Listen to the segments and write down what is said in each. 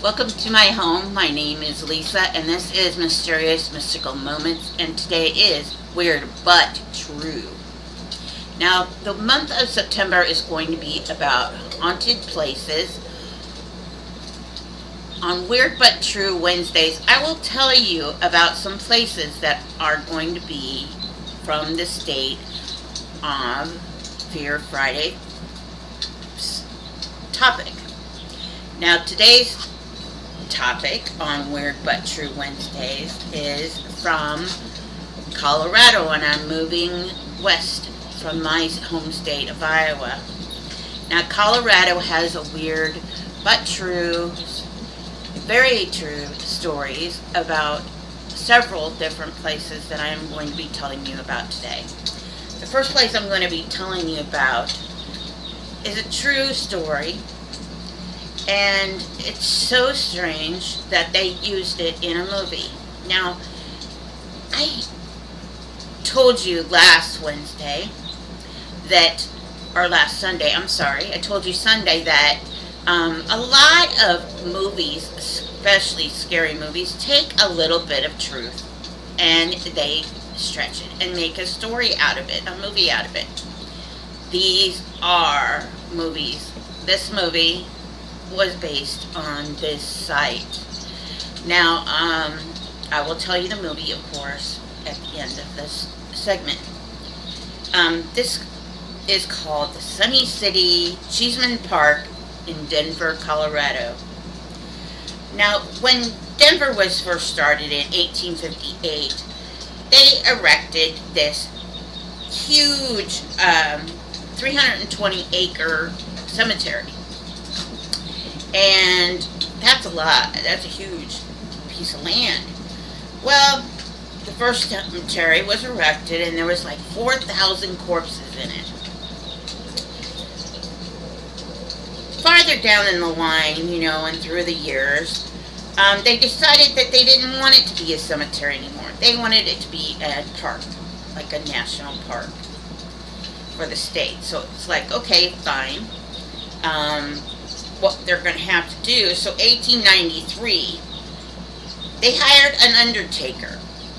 Welcome to my home. My name is Lisa, and this is Mysterious Mystical Moments, and today is Weird But True. Now, the month of September is going to be about haunted places. On Weird But True Wednesdays, I will tell you about some places that are going to be from the state of Fear Friday topic. Now, today's topic on Weird But True Wednesdays is from Colorado, and I'm moving west from my home state of Iowa. Now, Colorado has a weird but true, very true stories about several different places that I am going to be telling you about today. The first place I'm going to be telling you about is a true story, and it's so strange that they used it in a movie. Now, I told you last Wednesday that, or last Sunday, I'm sorry, I told you Sunday that a lot of movies, especially scary movies, take a little bit of truth and they stretch it and make a story out of it, a movie out of it. These are movies. This movie was based on this site. Now, I will tell you the movie, of course, at the end of this segment. This is called the Sunny City Cheeseman Park in Denver, Colorado. Now, when Denver was first started in 1858, they erected this huge 320-acre cemetery. And that's a lot. That's a huge piece of land. Well, the first cemetery was erected, and there was like 4,000 corpses in it. Farther down in the line, and through the years, they decided that they didn't want it to be a cemetery anymore. They wanted it to be a park, like a national park for the state. So it's like, okay, fine. What they're going to have to do. So 1893, they hired an undertaker,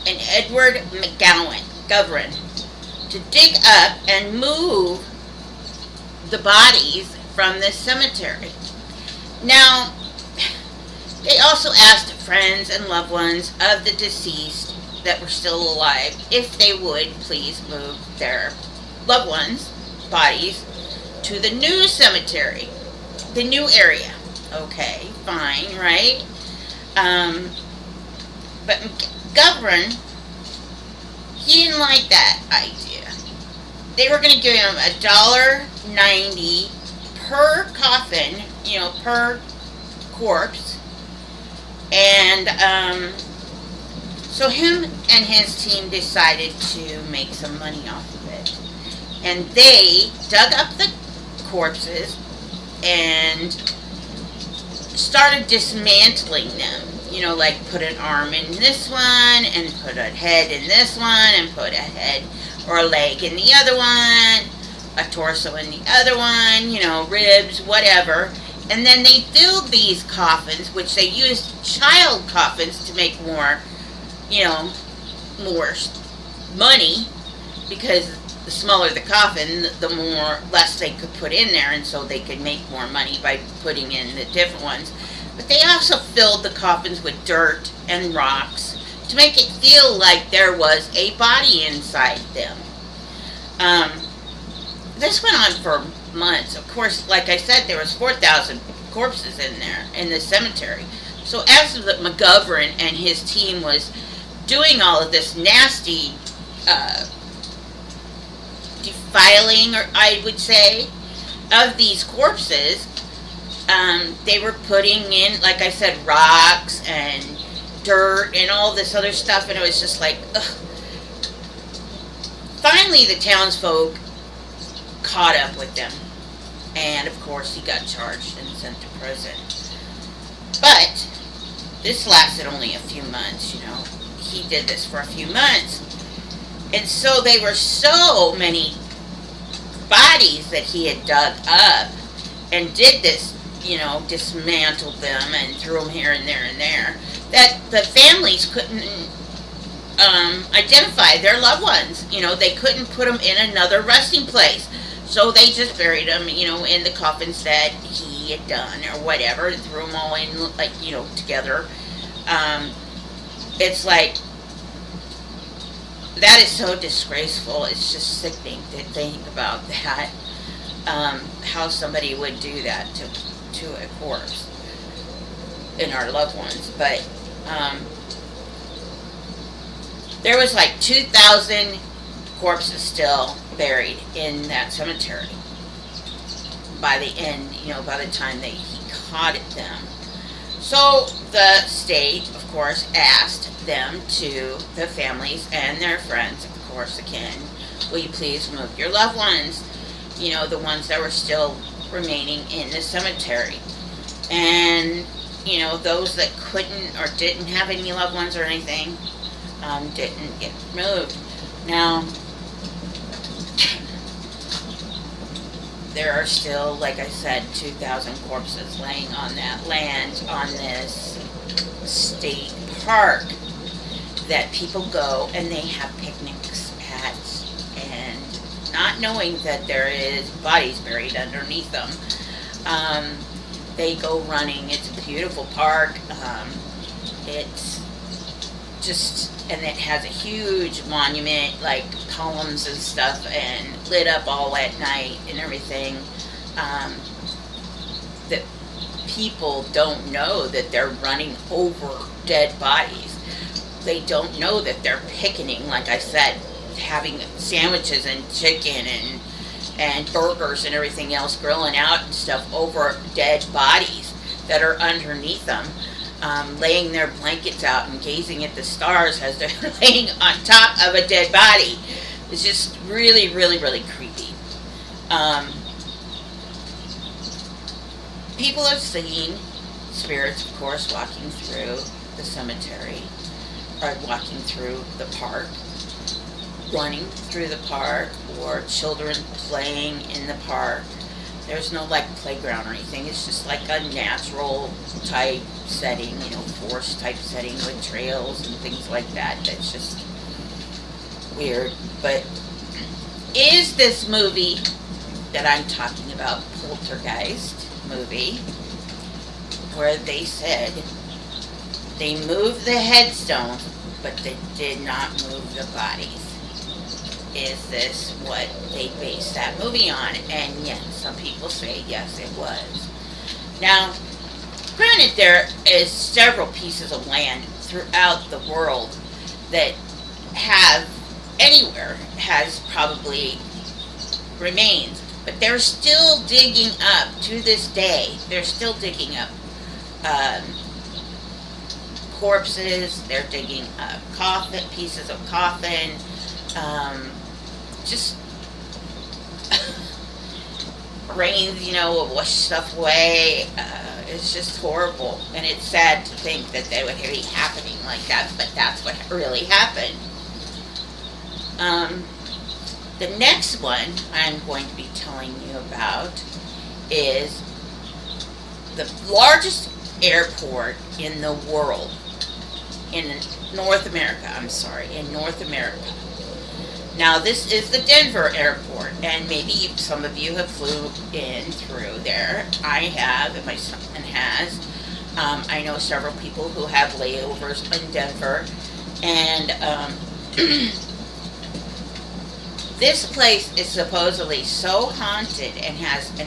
an Edward McGovern, to dig up and move the bodies from this cemetery. Now, they also asked friends and loved ones of the deceased that were still alive if they would please move their loved ones' bodies to the new cemetery, the new area. Okay, fine, right? But McGovern, he didn't like that idea. They were going to give him $1.90 per coffin, per corpse. And so him and his team decided to make some money off of it. And they dug up the corpses and started dismantling them. Like put an arm in this one, and put a head in this one, and put a head or a leg in the other one, a torso in the other one, ribs, whatever. And then they filled these coffins, which they used child coffins to make more, more money, because the smaller the coffin, the less they could put in there, and so they could make more money by putting in the different ones. But they also filled the coffins with dirt and rocks to make it feel like there was a body inside them. This went on for months. Of course, like I said, there was 4,000 corpses in there in the cemetery. So as the McGovern and his team was doing all of this nasty defiling, or I would say, of these corpses, they were putting in, like I said, rocks and dirt and all this other stuff, and it was just like, ugh. Finally, the townsfolk caught up with them, and of course he got charged and sent to prison. But this lasted only a few months. He did this for a few months, and so they were so many bodies that he had dug up and did this dismantled them and threw them here and there and there, that the families couldn't identify their loved ones. They couldn't put them in another resting place. So they just buried them, in the coffins that he had done or whatever, and threw them all in, like, together. It's like, that is so disgraceful. It's just sickening to think about that. How somebody would do that to a corpse in our loved ones. But there was like 2,000 corpses still buried in that cemetery by the end, by the time he caught them. So the state, of course, asked them, to the families and their friends, of course, again, will you please move your loved ones, the ones that were still remaining in the cemetery. And, those that couldn't or didn't have any loved ones or anything, didn't get moved. Now, there are still, like I said, 2,000 corpses laying on that land, on this state park, that people go and they have picnics at, and not knowing that there is bodies buried underneath them. They go running. It's a beautiful park. It's just, and it has a huge monument, like columns and stuff, and lit up all at night and everything. That people don't know that they're running over dead bodies. They don't know that they're picnicking, like I said, having sandwiches and chicken and burgers and everything else, grilling out and stuff over dead bodies that are underneath them. Laying their blankets out and gazing at the stars as they're laying on top of a dead body. It's just really, really, really creepy. People have seen spirits, of course, walking through the cemetery, or walking through the park, running through the park, or children playing in the park. There's no, like, playground or anything. It's just like a natural type setting, forest type setting with trails and things like that. That's just weird. But is this movie that I'm talking about, Poltergeist movie, where they said they moved the headstones, but they did not move the bodies? Is this what they based that movie on? And yes, some people say yes, it was. Now, granted, there is several pieces of land throughout the world that has probably remains, but they're still digging up to this day. They're still digging up corpses. They're digging up pieces of coffin. Just rains, will wash stuff away. It's just horrible, and it's sad to think that they would be happening like that, but that's what really happened. The next one I'm going to be telling you about is the largest airport in the world, in North America. Now, this is the Denver airport, and maybe some of you have flew in through there. I have, and my son has. I know several people who have layovers in Denver, and this place is supposedly so haunted and has an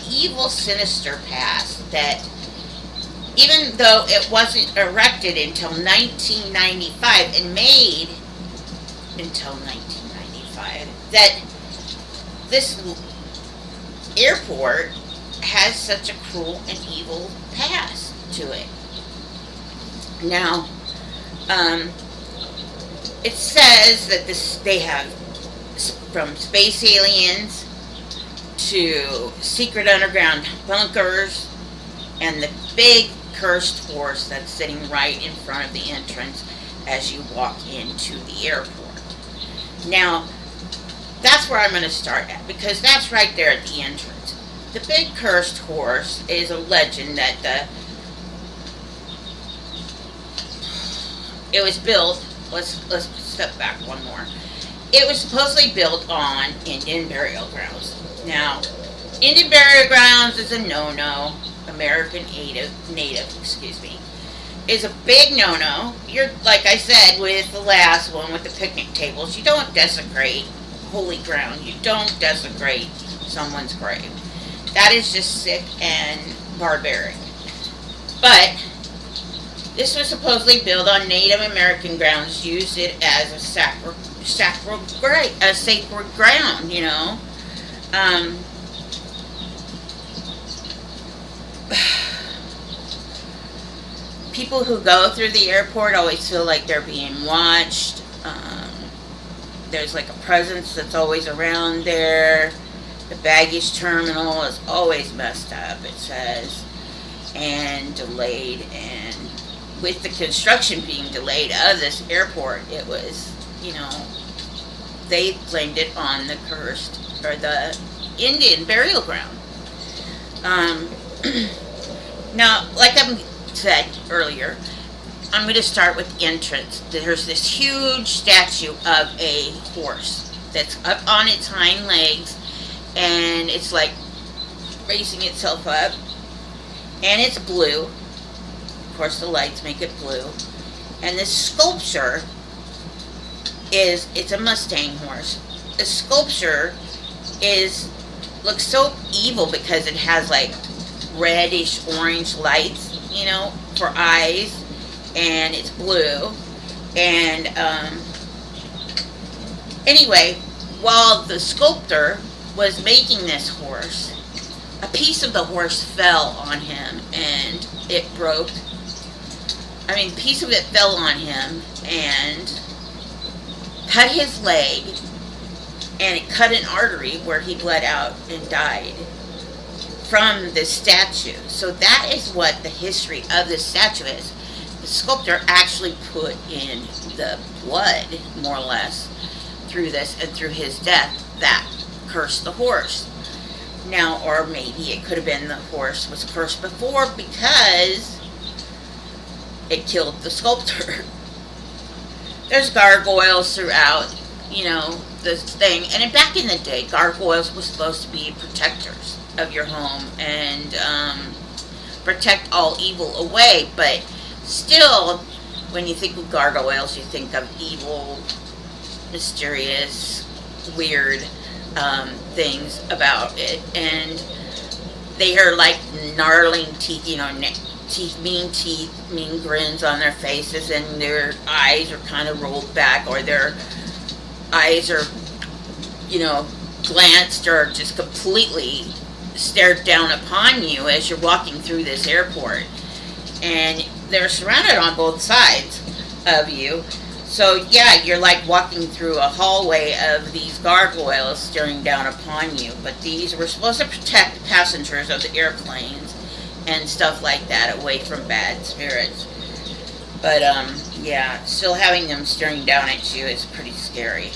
evil, sinister past that even though it wasn't erected until 1995 and made until 1995, that this airport has such a cruel and evil past to it. Now, it says that they have from space aliens to secret underground bunkers and the big cursed horse that's sitting right in front of the entrance as you walk into the airport. Now, that's where I'm going to start at, because that's right there at the entrance. The big cursed horse is a legend that it was built. Let's step back one more. It was supposedly built on Indian burial grounds. Now, Indian burial grounds is a no-no. American native, excuse me, is a big no-no. You're, like I said with the last one with the picnic tables, you don't desecrate holy ground. You don't desecrate someone's grave. That is just sick and barbaric. But this was supposedly built on Native American grounds, used it as a sacred ground, you know. Um, People who go through the airport always feel like they're being watched. There's like a presence that's always around there. The baggage terminal is always messed up, it says, and delayed. And with the construction being delayed of this airport, it was, you know, they blamed it on the cursed, or the Indian burial ground. Um, Now, like I said earlier, I'm going to start with the entrance. There's this huge statue of a horse that's up on its hind legs, and it's like raising itself up, and it's blue. Of course, the lights make it blue. And this sculpture it's a Mustang horse. The sculpture looks so evil because it has like reddish orange lights, you know, for eyes, and it's blue. And anyway, while the sculptor was making this horse, a piece of the horse fell on him and it broke. I mean, a piece of it fell on him and cut his leg, and it cut an artery where he bled out and died from this statue. So that is what the history of this statue is. The sculptor actually put in the blood, more or less, through this, and through his death, that cursed the horse. Now, or maybe it could have been the horse was cursed before because it killed the sculptor. There's gargoyles throughout, you know, this thing. And back in the day, gargoyles were supposed to be protectors of your home and protect all evil away. But still, when you think of gargoyles, you think of evil, mysterious, weird things about it. And they are like gnarling teeth, you know, teeth, mean grins on their faces, and their eyes are kind of rolled back, or their eyes are, you know, glanced or just completely stared down upon you as you're walking through this airport. And they're surrounded on both sides of you. So yeah, you're like walking through a hallway of these gargoyles staring down upon you. But these were supposed to protect passengers of the airplanes and stuff like that away from bad spirits. But yeah, still having them staring down at you is pretty scary.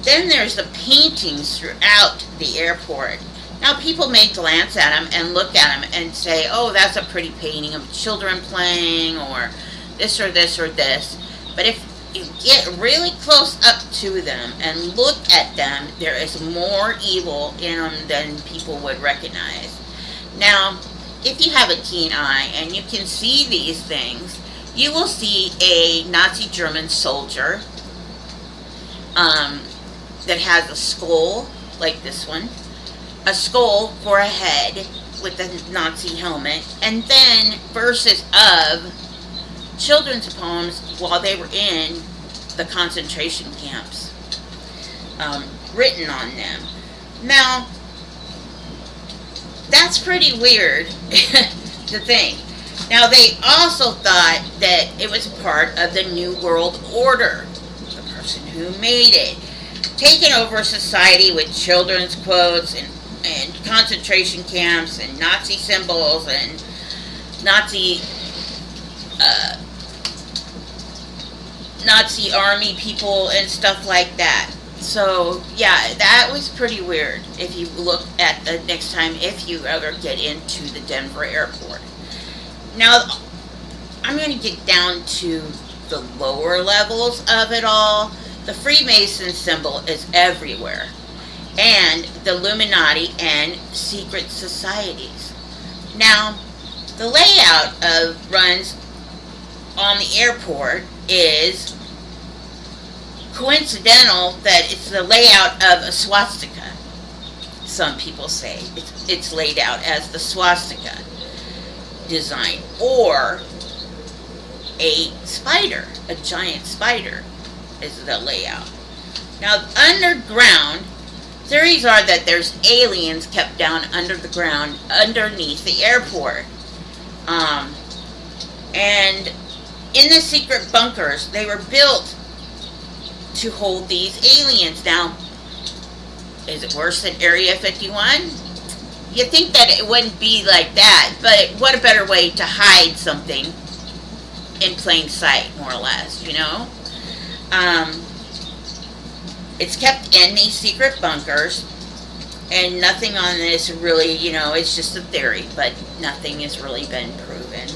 Then there's the paintings throughout the airport. Now people may glance at them and look at them and say, oh, that's a pretty painting of children playing, or this or this or this. But if you get really close up to them and look at them, there is more evil in them than people would recognize. Now, if you have a keen eye and you can see these things, you will see a Nazi German soldier that has a skull like this one, a skull for a head with a Nazi helmet, and then verses of children's poems while they were in the concentration camps written on them. Now, that's pretty weird to think. Now, they also thought that it was part of the New World Order, the person who made it, taking over society with children's quotes and concentration camps and Nazi symbols and Nazi Nazi army people and stuff like that. So yeah, that was pretty weird. If you look at the next time, if you ever get into the Denver airport. Now, I'm going to get down to the lower levels of it all. The Freemason symbol is everywhere, and the Illuminati and secret societies. Now, the layout of runs on the airport is coincidental that it's the layout of a swastika. Some people say it's laid out as the swastika design, or a spider, a giant spider is the layout. Now, underground, theories are that there's aliens kept down under the ground underneath the airport. And in the secret bunkers, they were built to hold these aliens. Now, is it worse than Area 51? You think that it wouldn't be like that, but what a better way to hide something in plain sight, more or less, you know? It's kept in these secret bunkers, and nothing on this really, it's just a theory, but nothing has really been proven.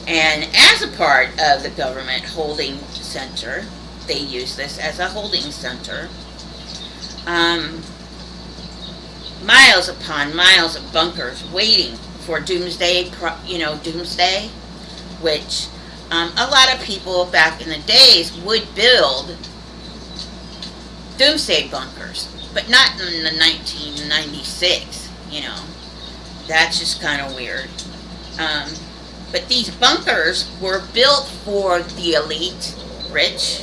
And as a part of the government holding center, they use this as a holding center. Miles upon miles of bunkers waiting for doomsday, doomsday, which a lot of people back in the days would build doomsday bunkers, but not in the 1996, That's just kind of weird. But these bunkers were built for the elite, rich,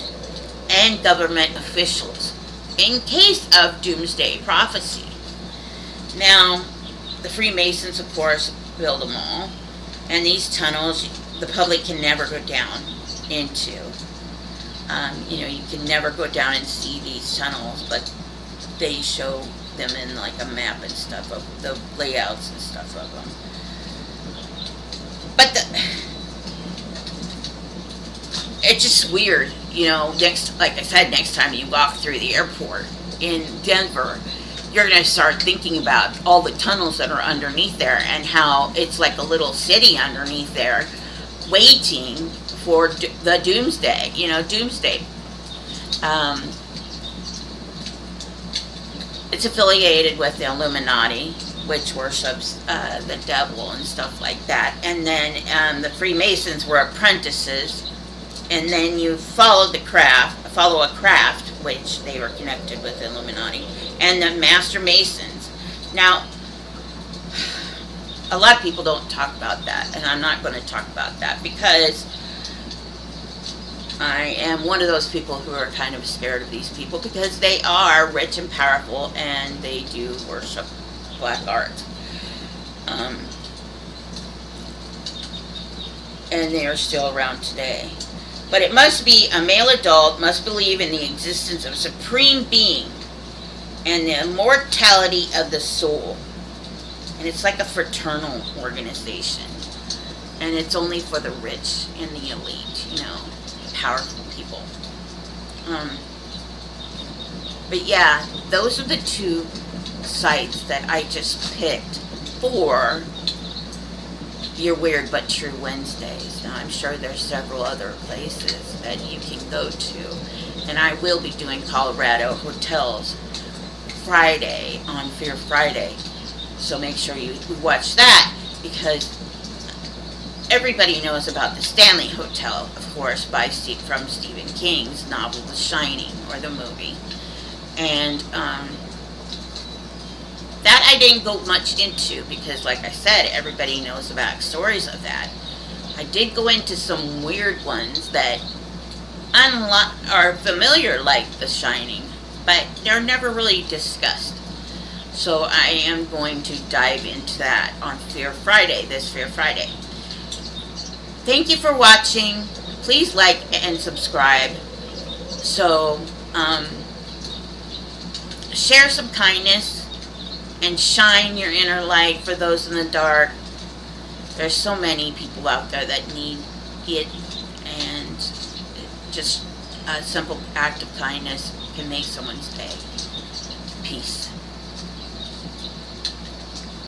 and government officials in case of doomsday prophecy. Now, the Freemasons, of course, build them all, and these tunnels the public can never go down into. You can never go down and see these tunnels, but they show them in like a map and stuff of the layouts and stuff of them. But it's just weird, like I said, next time you walk through the airport in Denver, you're going to start thinking about all the tunnels that are underneath there and how it's like a little city underneath there waiting for the doomsday, doomsday. It's affiliated with the Illuminati, which worships the devil and stuff like that. And then the Freemasons were apprentices, and then you follow a craft, which they were connected with the Illuminati, and the Master Masons. Now, a lot of people don't talk about that, and I'm not going to talk about that because I am one of those people who are kind of scared of these people because they are rich and powerful, and they do worship black art. And they are still around today. But it must be a male adult must believe in the existence of a supreme being and the immortality of the soul. And it's like a fraternal organization. And it's only for the rich and the elite, the powerful people. But yeah, those are the two sites that I just picked for your Weird But True Wednesdays. Now, I'm sure there's several other places that you can go to. And I will be doing Colorado hotels Friday on Fear Friday. So make sure you watch that, because everybody knows about the Stanley Hotel, of course, from Stephen King's novel The Shining, or the movie. And that I didn't go much into because, like I said, everybody knows about stories of that. I did go into some weird ones that are familiar, like The Shining, but they're never really discussed. So I am going to dive into that on this Fear Friday. Thank you for watching. Please like and subscribe. So, share some kindness and shine your inner light for those in the dark. There's so many people out there that need it, and just a simple act of kindness can make someone's day. Peace.